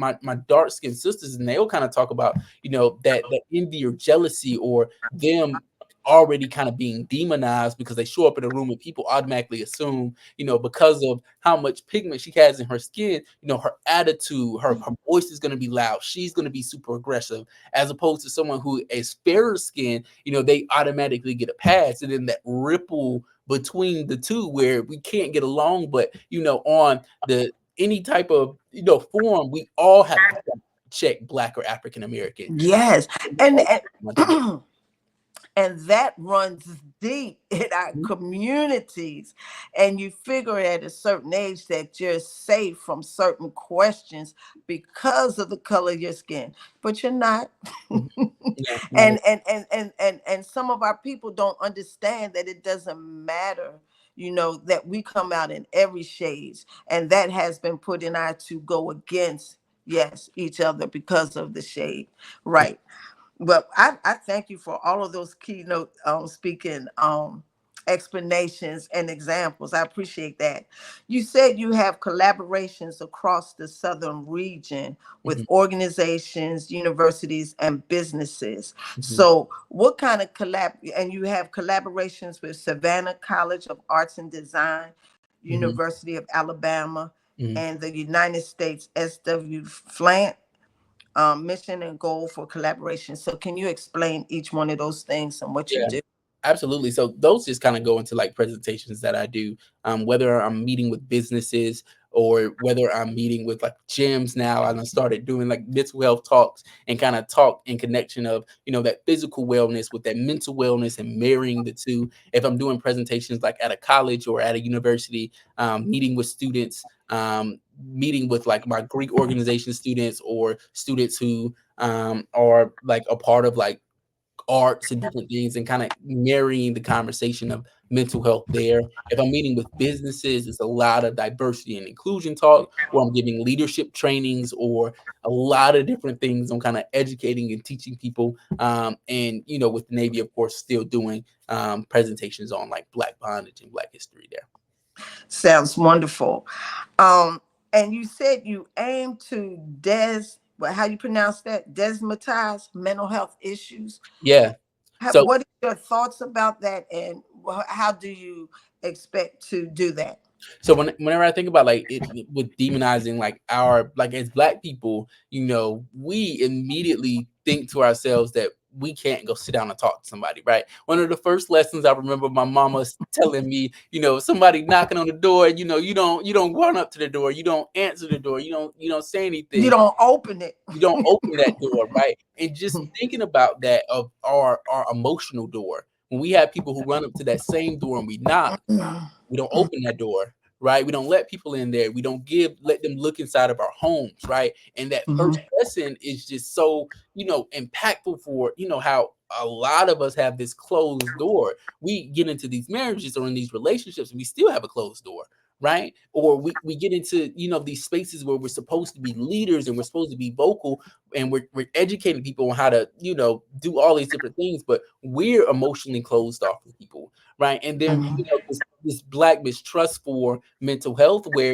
dark skinned sisters, and they'll kind of talk about that envy or jealousy, or them already kind of being demonized because they show up in a room and people automatically assume, because of how much pigment she has in her skin, her attitude, her voice is going to be loud. She's going to be super aggressive, as opposed to someone who is fairer skin, they automatically get a pass. And then that ripple between the two where we can't get along, but, on the any type of, form, we all have to check Black or African American. Yes, and, Much of it. and and that runs deep in our communities. And you figure at a certain age that you're safe from certain questions because of the color of your skin, but you're not. Mhm. Yeah, not and and some of our people don't understand that it doesn't matter, that we come out in every shades, and that has been put in our to go against, yes, each other because of the shade, right? But I thank you for all of those keynote speaking explanations and examples. I appreciate that. You said you have collaborations across the southern region with Mhm, organizations, universities, and businesses. mhm, So, what kind of and you have collaborations with Savannah College of Arts and Design, mhm, University of Alabama, mhm. and the United States SW Flant mission and goal for collaboration. So can you explain each one of those things and what you Yeah. do? Absolutely. So those just kind of go into like presentations that I do, whether I'm meeting with businesses or whether I'm meeting with like gyms now. And I started doing like mental health talks and kind of talk in connection of, that physical wellness with that mental wellness and marrying the two. If I'm doing presentations like at a college or at a university, meeting with students, meeting with like my Greek organization students or students who are like a part of like arts and different things, and kind of marrying the conversation of mental health there. If I'm meeting with businesses, it's a lot of diversity and inclusion talk, where I'm giving leadership trainings or a lot of different things. I'm kind of educating and teaching people. And, with the Navy, of course, still doing presentations on like Black bondage and Black history there. Sounds wonderful. Um, and you said you aim to how you pronounce that? Desmatize mental health issues. Yeah. So What are your thoughts about that, and how do you expect to do that? So whenever I think about like it with demonizing like our like as Black people, we immediately think to ourselves that we can't go sit down and talk to somebody, right? One of the first lessons I remember my mama telling me, somebody knocking on the door, you don't run up to the door, you don't answer the door, you don't say You anything, don't open it. you don't open that door, right? And just thinking about that of our emotional door, when we have people who run up to that same door and we don't open that door, right? We don't let people in there. We don't let them look inside of our homes, right? And that first Mhm. lesson is just so, impactful for, how a lot of us have this closed door. We get into these marriages or in these relationships and we still have a closed door, right? Or we get into, these spaces where we're supposed to be leaders and we're supposed to be vocal, and we're educating people on how to, do all these different things, but we're emotionally closed off from people, right? And then, Mhm. this Black mistrust for mental health, where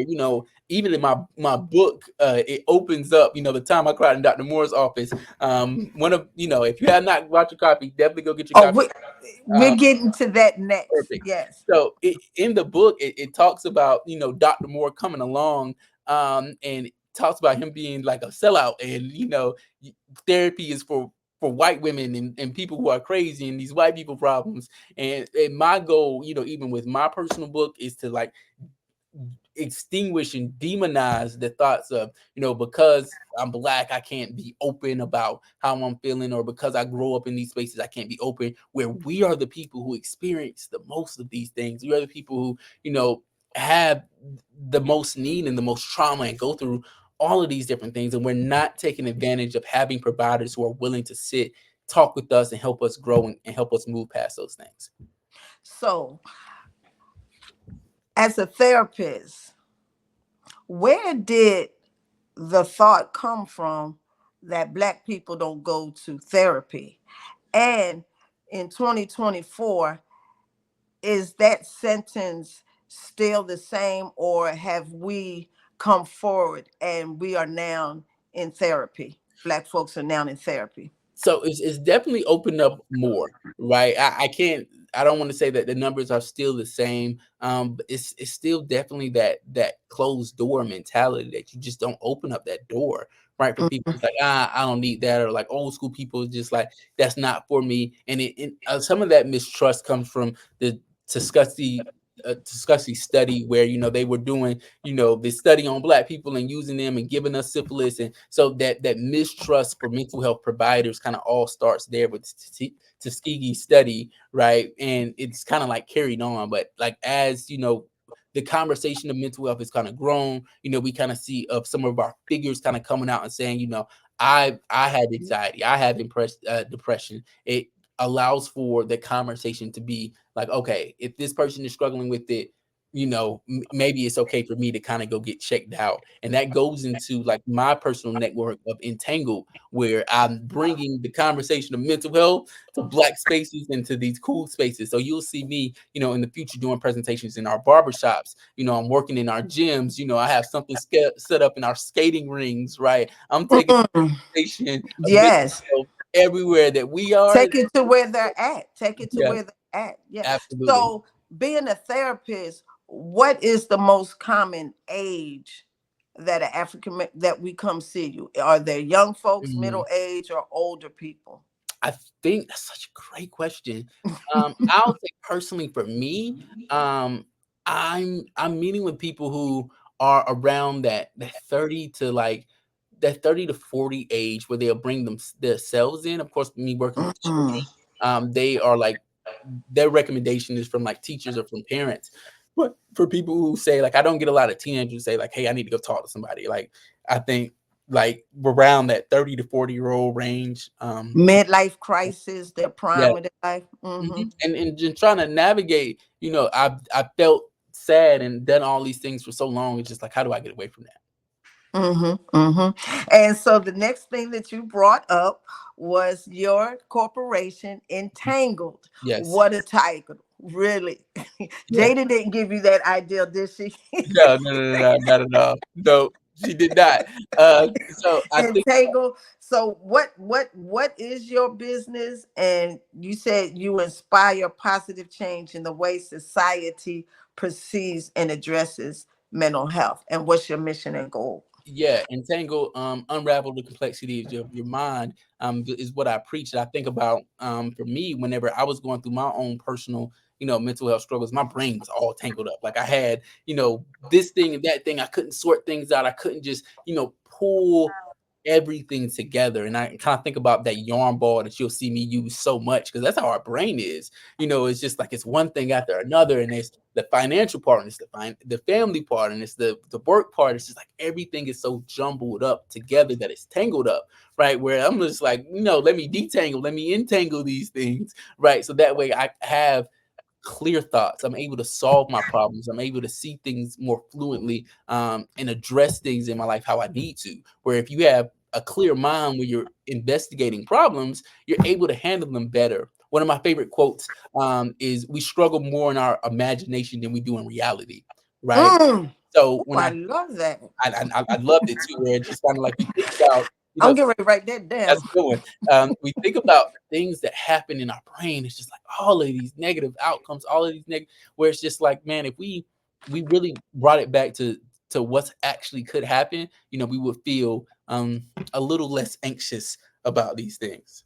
even in my book, it opens up, the time I cried in Dr. Moore's office. One of if you have not bought your copy, definitely go get your Oh, copy. we're getting to that next. Perfect. Yes. So in the book, it talks about Dr. Moore coming along, and it talks about him being like a sellout, and therapy is for white women and people who are crazy and these white people problems. And my goal, even with my personal book, is to like extinguish and demonize the thoughts of, because I'm Black, I can't be open about how I'm feeling, or because I grow up in these spaces, I can't be open, where we are the people who experience the most of these things. We are the people who, have the most need and the most trauma and go through all of these different things, and we're not taking advantage of having providers who are willing to sit, talk with us, and help us grow and help us move past those things. So, as a therapist, where did the thought come from that Black people don't go to therapy? And in 2024, is that sentence still the same, or have we come forward and we are now in therapy? Black folks are now in therapy. So it's definitely opened up more, right? I can't. I don't want to say that the numbers are still the same. But it's still definitely that closed door mentality that you just don't open up that door, right? For people, it's like I don't need that, or like old school people, is just like that's not for me. And some of that mistrust comes from the Tuskegee. Tuskegee study where they were doing this study on Black people and using them and giving us syphilis, and so that mistrust for mental health providers kind of all starts there with Tuskegee study, right? And it's kind of like carried on, but like as the conversation of mental health has kind of grown. We kind of see of some of our figures kind of coming out and saying, I had anxiety, I have depression. It allows for the conversation to be like, okay, if this person is struggling with it, maybe it's okay for me to kind of go get checked out. And that goes into like my personal network of Entangled, where I'm bringing the conversation of mental health to Black spaces and to these cool spaces. So you'll see me, in the future doing presentations in our barbershops. I'm working in our gyms. I have something set up in our skating rings, right? I'm taking Mm, the conversation of mental yes. health everywhere that we are. Take it to where they're at. Take it to Yeah, where they're at. Yeah. absolutely. So, being a therapist, what is the most common age that an African that we come see you? Are there young folks, Mm. middle age, or older people? I think that's such a great question. I'll say personally for me, um, I'm meeting with people who are around that 30 to like that 30 to 40 age where they'll bring themselves in. Of course, me working with Mm. children, they are like their recommendation is from like teachers or from parents. But for people who say like I don't get a lot of teenagers say like, hey, I need to go talk to somebody. Like I think like around that 30 to 40-year-old range. Midlife crisis, their Yeah. prime of their life. Mm-hmm. And just trying to navigate, I felt sad and done all these things for so long. It's just like, how do I get away from that? Mm-hmm. Mm-hmm. And so the next thing that you brought up was your corporation, Entangled. Yes. What a title. Really. Yeah. Jada didn't give you that idea, did she? No, no, no, no, not at all. No, she did not. So I think Entangled. So what is your business? And you said you inspire positive change in the way society perceives and addresses mental health. And what's your mission and goal? yeah, entangle, unravel the complexities of your mind, is what I preach. And I think about, for me, whenever I was going through my own personal, mental health struggles, my brain was all tangled up. Like I had, this thing and that thing. I couldn't sort things out. I couldn't just, pull everything together. And I kind of think about that yarn ball that you'll see me use so much because that's how our brain is. It's just like it's one thing after another, and it's the financial part, and it's the family part, and it's the work part. It's just like everything is so jumbled up together that it's tangled up, right? Where I'm just like, let me detangle, let me entangle these things, right? So that way I have clear thoughts. I'm able to solve my problems. I'm able to see things more fluently, and address things in my life how I need to. Where if you have a clear mind when you're investigating problems, you're able to handle them better. One of my favorite quotes, is we struggle more in our imagination than we do in reality, right? Mm. So Oh, when I love that. I loved it too, where it's just kind of like we think about, I'm getting ready to write that that's down. a good one. We think about things that happen in our brain. It's just like all of these negative outcomes, all of these negative. Where it's just like, man, if we really brought it back to what's actually could happen, we would feel a little less anxious about these things.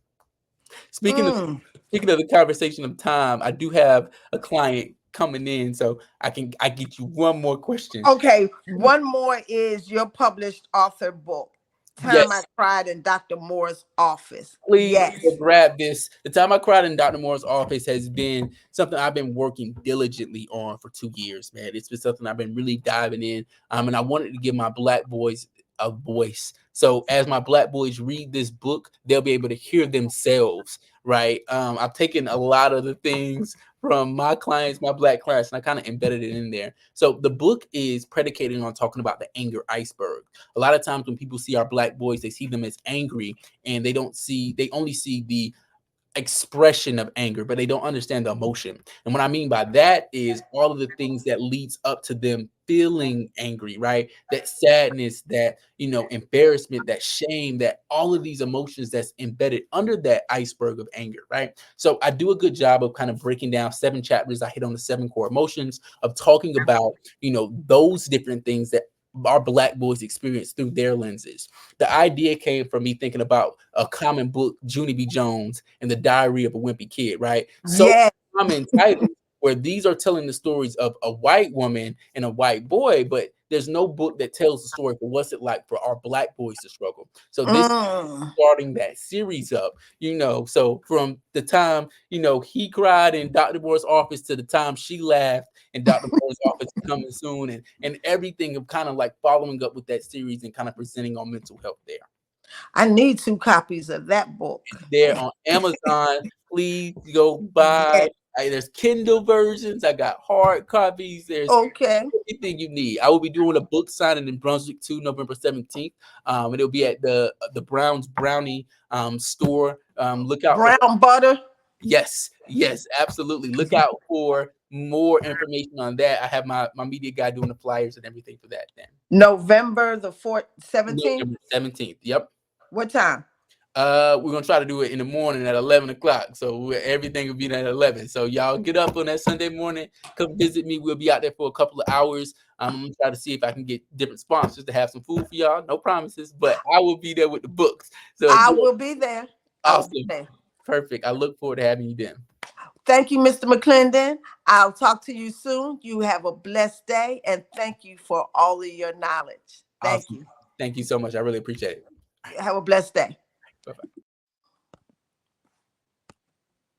Speaking of Mm. speaking of the conversation of time, I do have a client coming in, so I get you one more question. Okay, one more is your published author book, Time I Yes. Cried in Dr. Moore's Office. Please Yes. go grab this. The time I cried in Dr. Moore's office has been something I've been working diligently on for 2 years, man. It's been something I've been really diving in. And I wanted to give my Black boys a voice. So as my black boys read this book, they'll be able to hear themselves, right? I've taken a lot of the things from my clients, my black clients, and I kind of embedded it in there. So the book is predicated on talking about the anger iceberg. A lot of times when people see our black boys, they see them as angry, and they only see the expression of anger, but they don't understand the emotion. And what I mean by that is all of the things that leads up to them feeling angry, right? That sadness, that, embarrassment, that shame, that all of these emotions that's embedded under that iceberg of anger, right? So I do a good job of kind of breaking down 7 chapters. I hit on the 7 core emotions of talking about, those different things that our black boys experience through their lenses. The idea came from me thinking about a common book, Junie B. Jones and the Diary of a Wimpy Kid, right? So Yes. common titles where these are telling the stories of a white woman and a white boy, but there's no book that tells the story for what's it like for our black boys to struggle. So this Mm. starting that series up, so from the time, he cried in Dr. Moore's office to the time she laughed in Dr. Moore's office coming soon, and everything of kind of like following up with that series and kind of presenting on mental health there. I need 2 copies of that book. There on Amazon. Please go Yes. buy. There's Kindle versions. I got hard copies. There's Okay. everything you need. I will be doing a book signing in Brunswick too, November 17th. And it'll be at the Brown's Brownie store. Look out for Brown butter. yes, yes, absolutely. Look out for more information on that. I have my media guy doing the flyers and everything for that then. November the 17th. November 17th. Yep. What time? We're gonna try to do it in the morning at 11 o'clock. So everything will be at 11. So y'all get up on that Sunday morning, come visit me. We'll be out there for a couple of hours. I'm gonna try to see if I can get different sponsors to have some food for y'all. No promises, but I will be there with the books. So I yeah, will be there. I will be awesome, there. perfect. I look forward to having you then. Thank you, Mr. McClendon. I'll talk to you soon. You have a blessed day, and thank you for all of your knowledge. Thank Awesome. you. Thank you so much. I really appreciate it. Have a blessed day. Bye bye.